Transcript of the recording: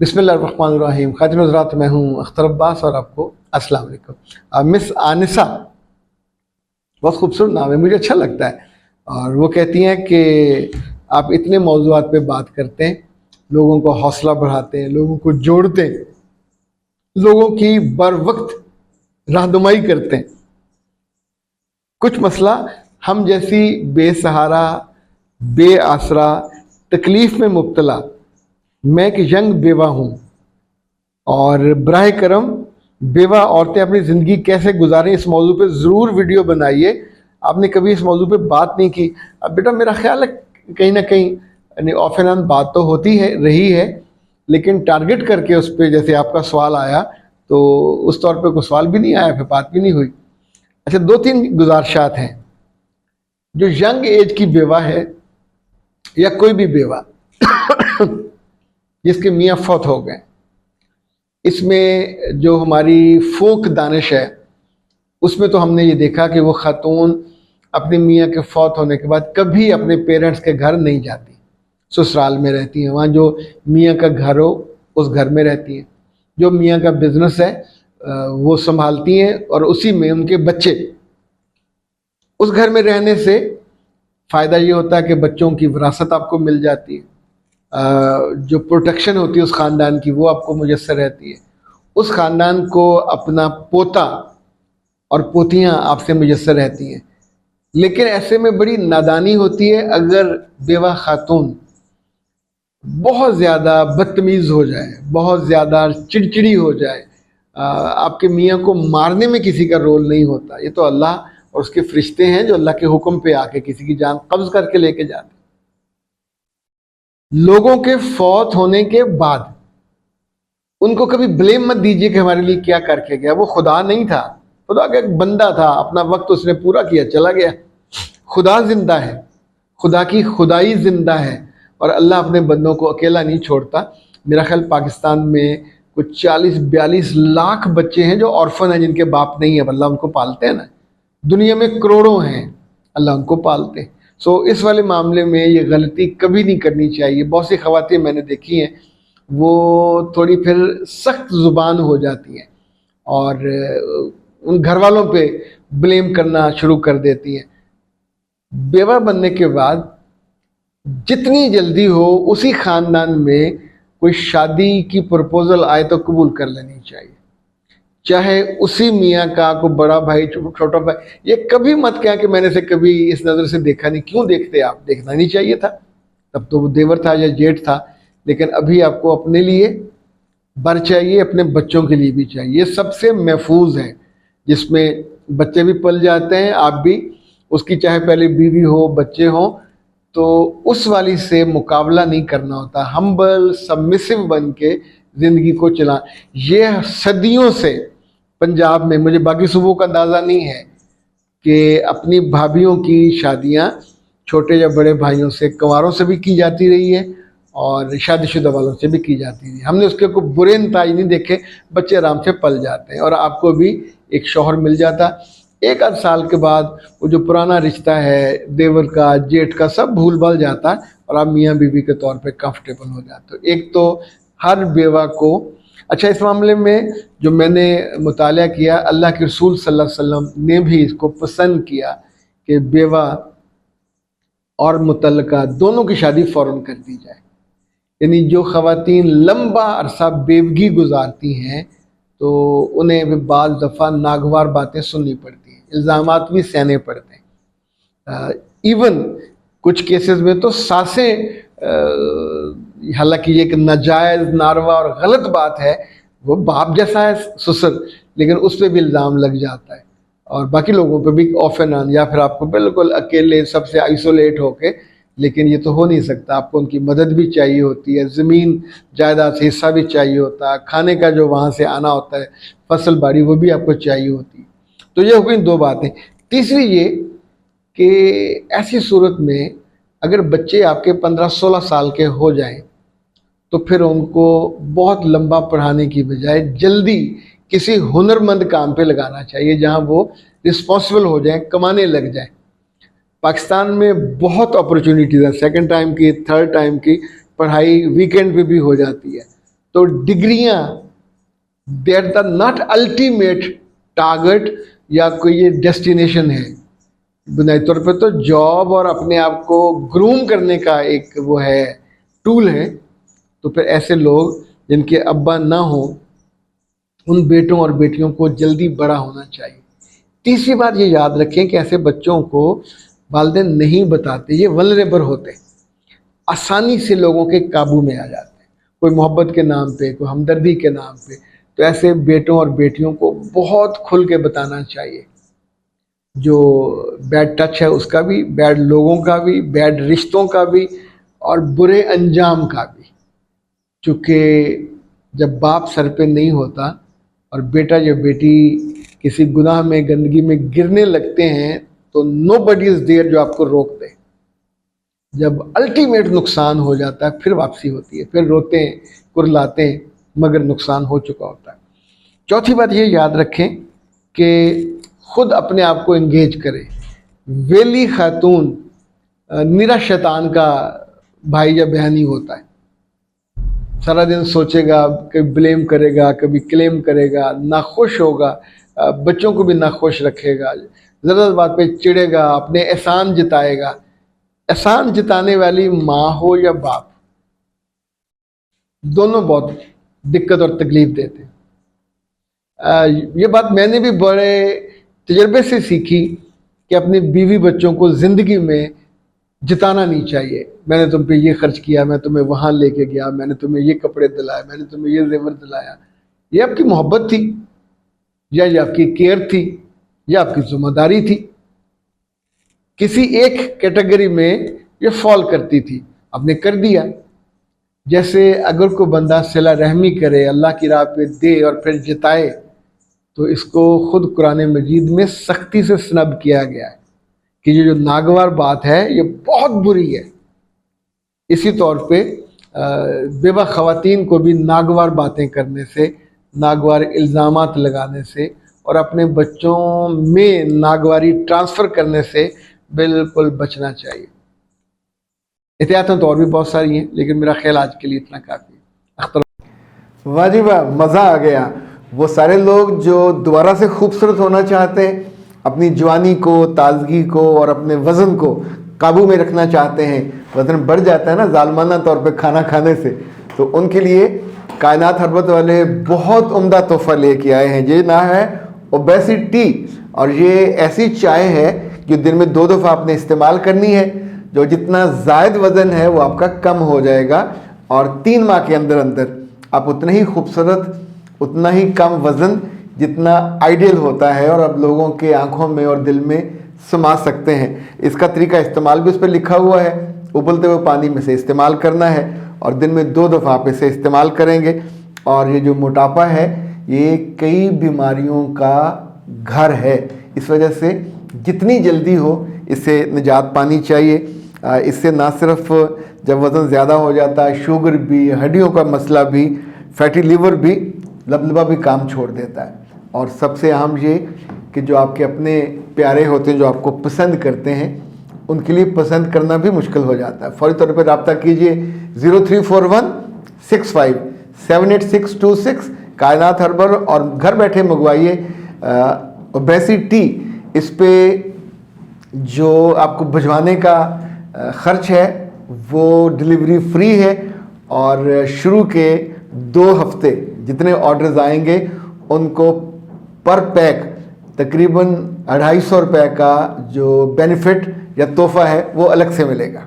बिस्मिल्लाहिर्रहमानिर्रहीम। खातिन हज़रात, मैं हूँ अख्तर अब्बास और आपको अस्सलाम वालेकुम। मिस आनिसा, बहुत खूबसूरत नाम है, मुझे अच्छा लगता है। और वो कहती हैं कि आप इतने मौज़ूआत पे बात करते हैं, लोगों को हौसला बढ़ाते हैं, लोगों को जोड़ते हैं, लोगों की बर वक्त रहनुमाई करते हैं। कुछ मसला हम जैसी बेसहारा, बेआसरा, तकलीफ़ में मुब्तला, मैं एक यंग बेवा हूँ और बराह करम बेवा औरतें अपनी ज़िंदगी कैसे गुजारें, इस मौजू पे ज़रूर वीडियो बनाइए। आपने कभी इस मौजू पे बात नहीं की। अब बेटा, मेरा ख्याल है कहीं ना कहीं यानी ऑफ एंड ऑन बात तो होती है रही है, लेकिन टारगेट करके उस पर जैसे आपका सवाल आया तो उस तौर पे कोई सवाल भी नहीं आया, फिर बात भी नहीं हुई। अच्छा, दो तीन गुजारिशात हैं। जो यंग एज की बेवा है या कोई भी बेवा जिसके मियाँ फौत हो गए, इसमें जो हमारी फोक दानिश है उसमें तो हमने ये देखा कि वो खातून अपने मियाँ के फौत होने के बाद कभी अपने पेरेंट्स के घर नहीं जाती, ससुराल में रहती हैं। वहाँ जो मियाँ का घर हो उस घर में रहती हैं, जो मियाँ का बिजनेस है वो संभालती हैं और उसी में उनके बच्चे। उस घर में रहने से फ़ायदा ये होता है कि बच्चों की विरासत आपको मिल जाती है, जो प्रोटेक्शन होती है उस ख़ानदान की वो आपको मुयस्सर रहती है, उस ख़ानदान को अपना पोता और पोतियाँ आपसे मुयस्सर रहती हैं। लेकिन ऐसे में बड़ी नादानी होती है अगर बेवा खातून बहुत ज़्यादा बदतमीज़ हो जाए, बहुत ज़्यादा चिड़चिड़ी हो जाए। आपके मियाँ को मारने में किसी का रोल नहीं होता, ये तो अल्लाह और उसके फरिश्ते हैं जो अल्लाह के हुक्म पे आके किसी की जान कब्ज़ करके लेके जाते। लोगों के फौत होने के बाद उनको कभी ब्लेम मत दीजिए कि हमारे लिए क्या करके गया। वो खुदा नहीं था, खुदा का एक बंदा था, अपना वक्त उसने पूरा किया, चला गया। खुदा जिंदा है, खुदा की खुदाई जिंदा है और अल्लाह अपने बंदों को अकेला नहीं छोड़ता। मेरा ख्याल पाकिस्तान में कुछ 40-42 लाख बच्चे हैं जो ऑर्फन हैं, जिनके बाप नहीं है, अल्लाह उनको पालते हैं ना। दुनिया में करोड़ों हैं, अल्लाह उनको पालते हैं। सो इस वाले मामले में ये गलती कभी नहीं करनी चाहिए। बहुत सी ख़वातीन मैंने देखी हैं, वो थोड़ी फिर सख्त ज़ुबान हो जाती हैं और उन घर वालों पे ब्लेम करना शुरू कर देती हैं। बेवा बनने के बाद जितनी जल्दी हो उसी ख़ानदान में कोई शादी की प्रपोज़ल आए तो कबूल कर लेनी चाहिए, चाहे उसी मियाँ का कोई बड़ा भाई छोटा भाई। ये कभी मत कहें कि मैंने से कभी इस नज़र से देखा नहीं। क्यों देखते आप? देखना नहीं चाहिए था, तब तो वो देवर था या जेठ था। लेकिन अभी आपको अपने लिए बर चाहिए, अपने बच्चों के लिए भी चाहिए। ये सबसे महफूज है, जिसमें बच्चे भी पल जाते हैं, आप भी। उसकी चाहे पहले बीवी हो, बच्चे हों, तो उस वाली से मुकाबला नहीं करना होता। हम्बल सबमिसिव बन के ज़िंदगी को चला। ये सदियों से पंजाब में, मुझे बाकी सूबों का अंदाज़ा नहीं है, कि अपनी भाभीयों की शादियां छोटे या बड़े भाइयों से, कंवारों से भी की जाती रही है और शादीशुदा वालों से भी की जाती रही। हमने उसके कोई बुरे नताज नहीं देखे, बच्चे आराम से पल जाते हैं और आपको भी एक शौहर मिल जाता। एक आध साल के बाद वो जो पुराना रिश्ता है देवर का, जेठ का, सब भूल भाल जाता और आप मियाँ बीवी के तौर पे कंफर्टेबल हो जाते हो। एक तो हर बेवा को, अच्छा, इस मामले में जो मैंने मुताला किया, अल्लाह के रसूल सल्लल्लाहु अलैहि वसल्लम ने भी इसको पसंद किया कि बेवा और मुतल्लका दोनों की शादी फ़ौरन कर दी जाए। यानी जो ख़वातीन लंबा अरसा बेवगी गुजारती हैं तो उन्हें भी बाज़ दफ़ा नागवार बातें सुननी पड़ती हैं, इल्ज़ामात भी सहने पड़ते हैं। इवन कुछ केसेस में तो सासें, हालांकि ये एक नाजायज़, नारवा और गलत बात है, वो बाप जैसा है ससुर, लेकिन उस पर भी इल्ज़ाम लग जाता है और बाकी लोगों पे भी ऑफ एंड ऑन, या फिर आपको बिल्कुल अकेले सबसे आइसोलेट होके। लेकिन ये तो हो नहीं सकता, आपको उनकी मदद भी चाहिए होती है, ज़मीन जायदाद से हिस्सा भी चाहिए होता है, खाने का जो वहाँ से आना होता है, फसल बाड़ी, वो भी आपको चाहिए होती है। तो ये हो गई दो बातें। तीसरी ये कि ऐसी सूरत में अगर बच्चे आपके 15-16 साल के हो जाएं तो फिर उनको बहुत लंबा पढ़ाने की बजाय जल्दी किसी हुनरमंद काम पे लगाना चाहिए, जहां वो रिस्पॉन्सिबल हो जाएं, कमाने लग जाएं। पाकिस्तान में बहुत अपॉर्चुनिटीज़ है, सेकंड टाइम की, थर्ड टाइम की पढ़ाई वीकेंड पे भी हो जाती है। تو ڈگریاں that the not ultimate target یا کوئی یہ ڈیسٹینیشن ہے. بنیادی طور پہ تو جاب اور اپنے آپ کو گروم کرنے کا ایک وہ ہے ٹول ہے. تو پھر ایسے لوگ جن کے ابا نہ ہوں ان بیٹوں اور بیٹیوں کو جلدی بڑا ہونا چاہیے. تیسری بات یہ یاد رکھیں کہ ایسے بچوں کو والدین نہیں بتاتے، یہ ولنریبل ہوتے، آسانی سے لوگوں کے قابو میں آ جاتے ہیں، کوئی محبت کے نام پہ، کوئی ہمدردی کے نام پہ. تو ایسے بیٹوں اور بیٹیوں کو بہت کھل کے بتانا چاہیے، جو بیڈ ٹچ ہے اس کا بھی، بیڈ لوگوں کا بھی، بیڈ رشتوں کا بھی، اور برے انجام کا بھی. چونکہ جب باپ سر پہ نہیں ہوتا اور بیٹا یا بیٹی کسی گناہ میں گندگی میں گرنے لگتے ہیں تو نو بڈی از دیئر جو آپ کو روک دے. جب الٹیمیٹ نقصان ہو جاتا ہے پھر واپسی ہوتی ہے، پھر روتے ہیں، کرلاتے ہیں، مگر نقصان ہو چکا ہوتا ہے. چوتھی بات یہ یاد رکھیں کہ خود اپنے آپ کو انگیج کرے. ویلی خاتون نرا شیطان کا بھائی یا بہن ہی ہوتا ہے. سارا دن سوچے گا، کبھی بلیم کرے گا، کبھی کلیم کرے گا، ناخوش ہوگا، بچوں کو بھی ناخوش رکھے گا، ذرا بات پہ چڑے گا، اپنے احسان جتائے گا. احسان جتانے والی ماں ہو یا باپ، دونوں بہت دقت اور تکلیف دیتے ہیں. یہ بات میں نے بھی بڑے تجربے سے سیکھی کہ اپنے بیوی بچوں کو زندگی میں جتانا نہیں چاہیے. میں نے تم پہ یہ خرچ کیا، میں تمہیں وہاں لے کے گیا، میں نے تمہیں یہ کپڑے دلائے، میں نے تمہیں یہ زیور دلایا. یہ آپ کی محبت تھی، یا یہ آپ کی کیئر تھی، یا آپ کی ذمہ داری تھی. کسی ایک کیٹیگری میں یہ فال کرتی تھی، آپ نے کر دیا. جیسے اگر کوئی بندہ صلہ رحمی کرے، اللہ کی راہ پہ دے اور پھر جتائے، تو اس کو خود قرآن مجید میں سختی سے سنب کیا گیا ہے کہ یہ جو ناگوار بات ہے یہ بہت بری ہے. اسی طور پہ بیوہ خواتین کو بھی ناگوار باتیں کرنے سے، ناگوار الزامات لگانے سے اور اپنے بچوں میں ناگواری ٹرانسفر کرنے سے بالکل بچنا چاہیے. احتیاطیں تو اور بھی بہت ساری ہیں، لیکن میرا خیال آج کے لیے اتنا کافی ہے. واہ جی واہ، مزہ آ گیا. وہ سارے لوگ جو دوبارہ سے خوبصورت ہونا چاہتے ہیں، اپنی جوانی کو، تازگی کو اور اپنے وزن کو قابو میں رکھنا چاہتے ہیں، وزن بڑھ جاتا ہے نا ظالمانہ طور پہ کھانا کھانے سے، تو ان کے لیے کائنات ہربت والے بہت عمدہ تحفہ لے کے آئے ہیں. یہ نام ہے اوبیسٹی، اور یہ ایسی چائے ہے جو دن میں 2 دفعہ آپ نے استعمال کرنی ہے. جو جتنا زائد وزن ہے وہ آپ کا کم ہو جائے گا، اور 3 ماہ کے اندر اندر آپ اتنا ہی خوبصورت، اتنا ہی کم وزن جتنا آئیڈیل ہوتا ہے اور اب لوگوں کے آنکھوں میں اور دل میں سما سکتے ہیں. اس کا طریقہ استعمال بھی اس پہ لکھا ہوا ہے، ابلتے ہوئے پانی میں سے استعمال کرنا ہے اور دن میں 2 دفعہ آپ اسے استعمال کریں گے. اور یہ جو موٹاپا ہے یہ کئی بیماریوں کا گھر ہے، اس وجہ سے جتنی جلدی ہو اس سے نجات پانی چاہیے. اس سے نہ صرف جب وزن زیادہ ہو جاتا ہے، شوگر بھی، ہڈیوں کا مسئلہ بھی، فیٹی لیور بھی، لبلبا بھی کام چھوڑ دیتا ہے. اور سب سے اہم یہ کہ جو آپ کے اپنے پیارے ہوتے ہیں، جو آپ کو پسند کرتے ہیں، ان کے لیے پسند کرنا بھی مشکل ہو جاتا ہے. فوری طور پہ رابطہ کیجئے 0341657826 کائنات ہربل، اور گھر بیٹھے منگوائیے اوبیسٹی. اس پہ جو آپ کو بھجوانے کا خرچ ہے وہ ڈلیوری فری ہے، اور شروع کے 2 ہفتے جتنے آرڈرز آئیں گے ان کو پر پیک تقریباً 250 روپے کا جو بینیفٹ یا تحفہ ہے وہ الگ سے ملے گا.